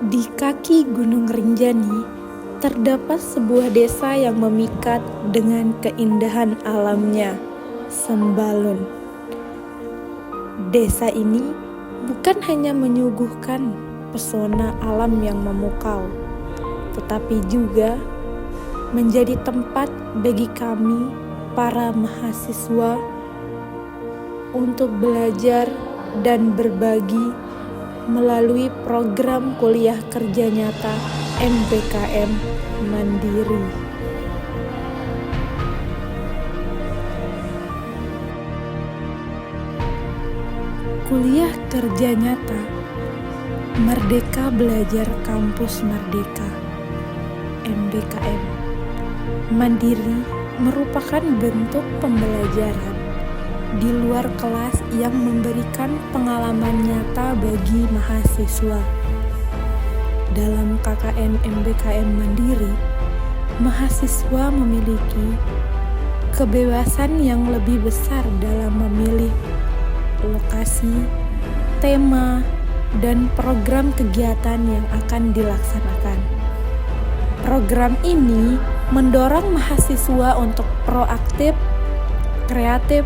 Di kaki Gunung Rinjani, terdapat sebuah desa yang memikat dengan keindahan alamnya, Sembalun. Desa ini bukan hanya menyuguhkan pesona alam yang memukau, tetapi juga menjadi tempat bagi kami, para mahasiswa, untuk belajar dan berbagi melalui program kuliah kerja nyata MBKM Mandiri. Kuliah kerja nyata Merdeka Belajar Kampus Merdeka MBKM Mandiri merupakan bentuk pembelajaran di luar kelas yang memberikan pengalaman nyata bagi mahasiswa. Dalam KKN MBKM Mandiri, mahasiswa memiliki kebebasan yang lebih besar dalam memilih lokasi, tema, dan program kegiatan yang akan dilaksanakan. Program ini mendorong mahasiswa untuk proaktif, kreatif,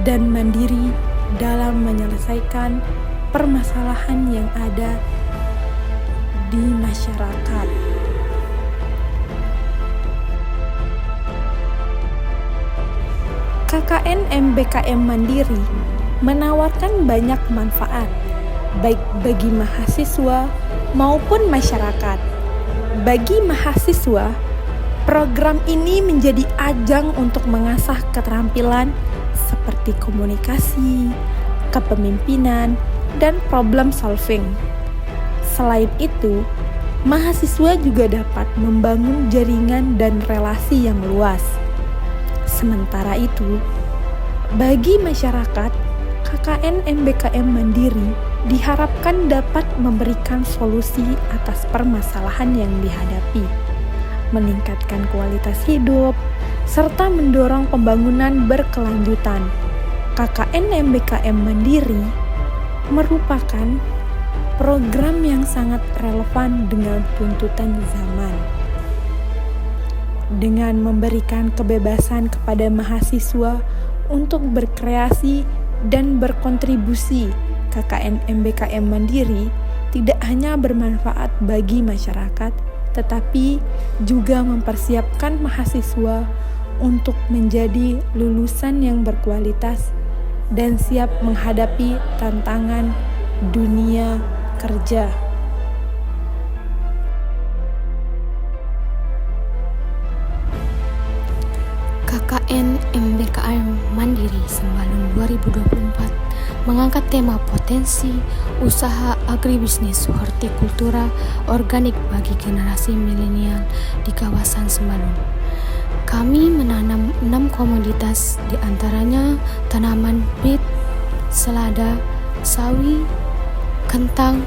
dan mandiri dalam menyelesaikan permasalahan yang ada di masyarakat. KKN MBKM Mandiri menawarkan banyak manfaat, baik bagi mahasiswa maupun masyarakat. Bagi mahasiswa, program ini menjadi ajang untuk mengasah keterampilan seperti komunikasi, kepemimpinan, dan problem solving. Selain itu, mahasiswa juga dapat membangun jaringan dan relasi yang luas. Sementara itu, bagi masyarakat, KKN MBKM Mandiri diharapkan dapat memberikan solusi atas permasalahan yang dihadapi, meningkatkan kualitas hidup, serta mendorong pembangunan berkelanjutan. KKN MBKM Mandiri merupakan program yang sangat relevan dengan tuntutan zaman. Dengan memberikan kebebasan kepada mahasiswa untuk berkreasi dan berkontribusi, KKN MBKM Mandiri tidak hanya bermanfaat bagi masyarakat, tetapi juga mempersiapkan mahasiswa untuk menjadi lulusan yang berkualitas dan siap menghadapi tantangan dunia kerja. KKN MBKM Mandiri Sembalun 2024 mengangkat tema potensi usaha agribisnis hortikultura organik bagi generasi milenial di kawasan Sembalun. Kami menanam 6 komoditas, di antaranya tanaman bit, selada, sawi, kentang,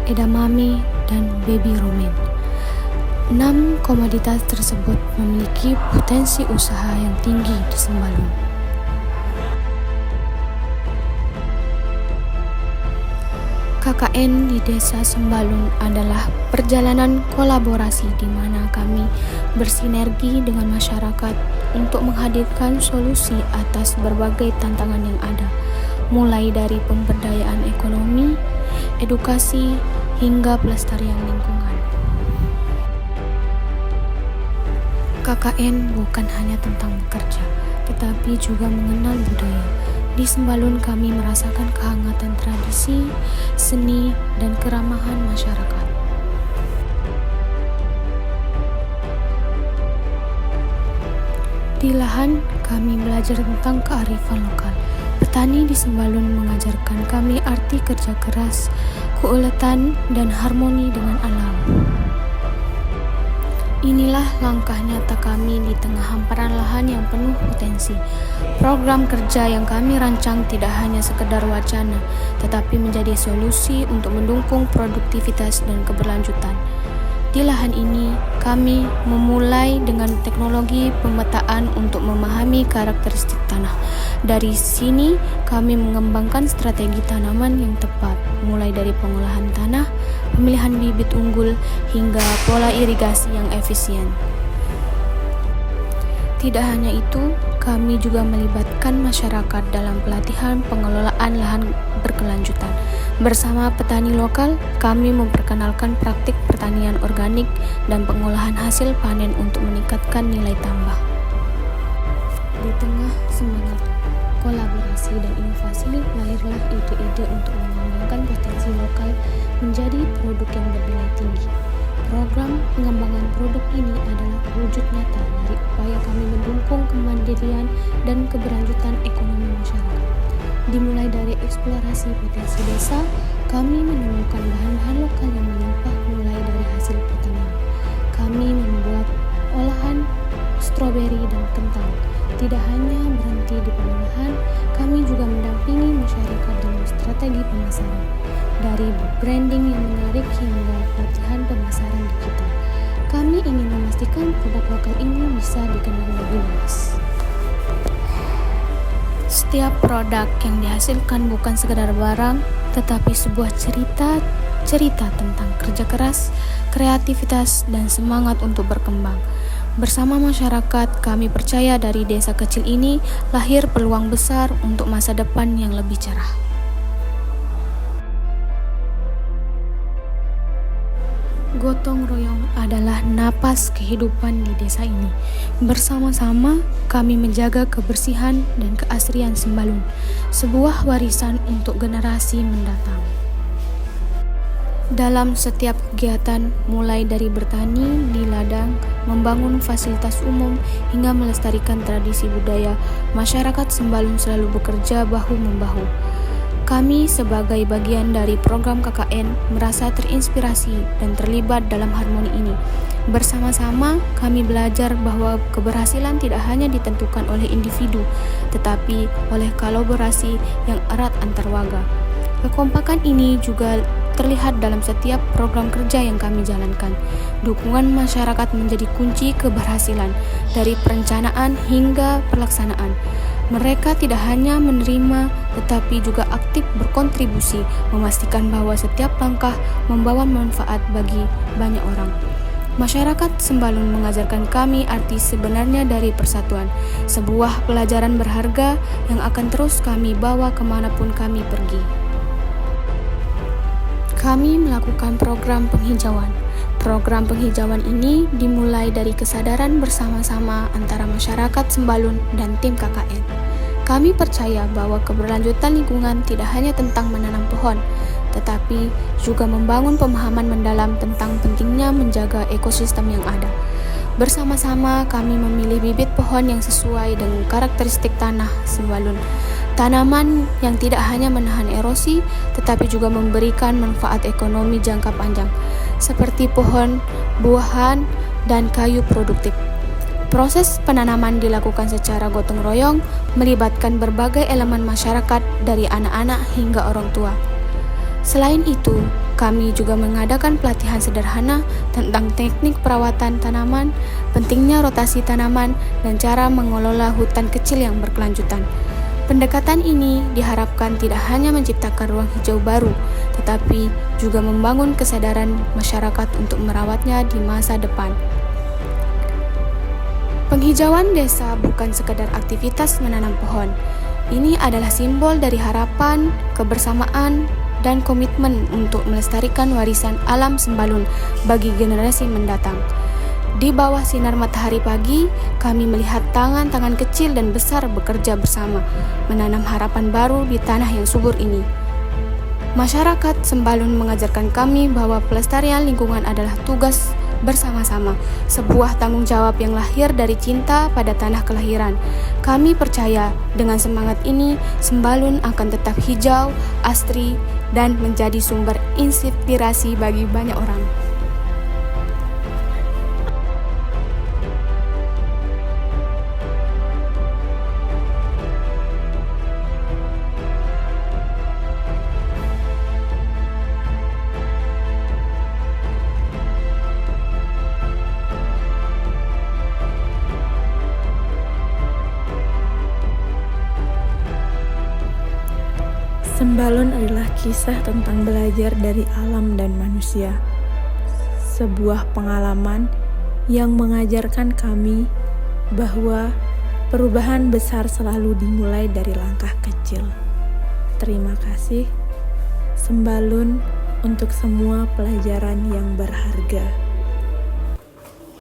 edamame, dan baby romaine. 6 komoditas tersebut memiliki potensi usaha yang tinggi di Sembalun. KKN di Desa Sembalun adalah perjalanan kolaborasi di mana kami bersinergi dengan masyarakat untuk menghadirkan solusi atas berbagai tantangan yang ada, mulai dari pemberdayaan ekonomi, edukasi, hingga pelestarian lingkungan. KKN bukan hanya tentang bekerja, tetapi juga mengenal budaya. Di Sembalun kami merasakan kehangatan tradisi, seni, dan keramahan masyarakat. Di lahan, kami belajar tentang kearifan lokal. Petani di Sembalun mengajarkan kami arti kerja keras, keuletan, dan harmoni dengan alam. Inilah langkah nyata kami di tengah hamparan lahan yang penuh potensi. Program kerja yang kami rancang tidak hanya sekedar wacana, tetapi menjadi solusi untuk mendukung produktivitas dan keberlanjutan. Di lahan ini, kami memulai dengan teknologi pemetaan untuk memahami karakteristik tanah. Dari sini, kami mengembangkan strategi tanaman yang tepat, mulai dari pengolahan tanah, pemilihan bibit unggul, hingga pola irigasi yang efisien. Tidak hanya itu, kami juga melibatkan masyarakat dalam pelatihan pengelolaan lahan berkelanjutan. Bersama petani lokal, kami memperkenalkan praktik pertanian organik dan pengolahan hasil panen untuk meningkatkan nilai tambah. Di tengah semangat kolaborasi dan inovasi, lahirlah ide-ide untuk mengembangkan potensi lokal menjadi produk yang bernilai tinggi. Program pengembangan produk ini adalah wujud nyata dari upaya kami mendukung kemandirian dan keberlanjutan ekonomi masyarakat. Dimulai dari eksplorasi potensi desa, kami menemukan bahan-bahan lokal yang melimpah mulai dari hasil pertanian. Kami membuat olahan stroberi dan kentang. Tidak hanya berhenti di pengolahan, kami juga mendampingi masyarakat dalam strategi pemasaran. Dari branding yang menarik hingga pelatihan pemasaran digital, kami ingin memastikan produk lokal ini bisa dikenal lebih luas. Setiap produk yang dihasilkan bukan sekedar barang, tetapi sebuah cerita tentang kerja keras, kreativitas, dan semangat untuk berkembang. Bersama masyarakat, kami percaya dari desa kecil ini lahir peluang besar untuk masa depan yang lebih cerah. Gotong royong adalah napas kehidupan di desa ini. Bersama-sama, kami menjaga kebersihan dan keasrian Sembalun, sebuah warisan untuk generasi mendatang. Dalam setiap kegiatan, mulai dari bertani di ladang, membangun fasilitas umum, hingga melestarikan tradisi budaya, masyarakat Sembalun selalu bekerja bahu-membahu. Kami sebagai bagian dari program KKN merasa terinspirasi dan terlibat dalam harmoni ini. Bersama-sama, kami belajar bahwa keberhasilan tidak hanya ditentukan oleh individu, tetapi oleh kolaborasi yang erat antar warga. Kekompakan ini juga terlihat dalam setiap program kerja yang kami jalankan. Dukungan masyarakat menjadi kunci keberhasilan, dari perencanaan hingga pelaksanaan. Mereka tidak hanya menerima, tetapi juga aktif berkontribusi, memastikan bahwa setiap langkah membawa manfaat bagi banyak orang. Masyarakat Sembalun mengajarkan kami arti sebenarnya dari persatuan, sebuah pelajaran berharga yang akan terus kami bawa kemanapun kami pergi. Kami melakukan program penghijauan. Program penghijauan ini dimulai dari kesadaran bersama-sama antara masyarakat Sembalun dan tim KKN. Kami percaya bahwa keberlanjutan lingkungan tidak hanya tentang menanam pohon, tetapi juga membangun pemahaman mendalam tentang pentingnya menjaga ekosistem yang ada. Bersama-sama kami memilih bibit pohon yang sesuai dengan karakteristik tanah Sembalun. Tanaman yang tidak hanya menahan erosi, tetapi juga memberikan manfaat ekonomi jangka panjang, seperti pohon, buahan, dan kayu produktif. Proses penanaman dilakukan secara gotong royong, melibatkan berbagai elemen masyarakat dari anak-anak hingga orang tua. Selain itu, kami juga mengadakan pelatihan sederhana tentang teknik perawatan tanaman, pentingnya rotasi tanaman, dan cara mengelola hutan kecil yang berkelanjutan. Pendekatan ini diharapkan tidak hanya menciptakan ruang hijau baru, tetapi juga membangun kesadaran masyarakat untuk merawatnya di masa depan. Penghijauan desa bukan sekadar aktivitas menanam pohon. Ini adalah simbol dari harapan, kebersamaan, dan komitmen untuk melestarikan warisan alam Sembalun bagi generasi mendatang. Di bawah sinar matahari pagi, kami melihat tangan-tangan kecil dan besar bekerja bersama, menanam harapan baru di tanah yang subur ini. Masyarakat Sembalun mengajarkan kami bahwa pelestarian lingkungan adalah tugas bersama-sama, sebuah tanggung jawab yang lahir dari cinta pada tanah kelahiran. Kami percaya dengan semangat ini, Sembalun akan tetap hijau, asri, dan menjadi sumber inspirasi bagi banyak orang. Sembalun adalah kisah tentang belajar dari alam dan manusia. Sebuah pengalaman yang mengajarkan kami bahwa perubahan besar selalu dimulai dari langkah kecil. Terima kasih, Sembalun, untuk semua pelajaran yang berharga.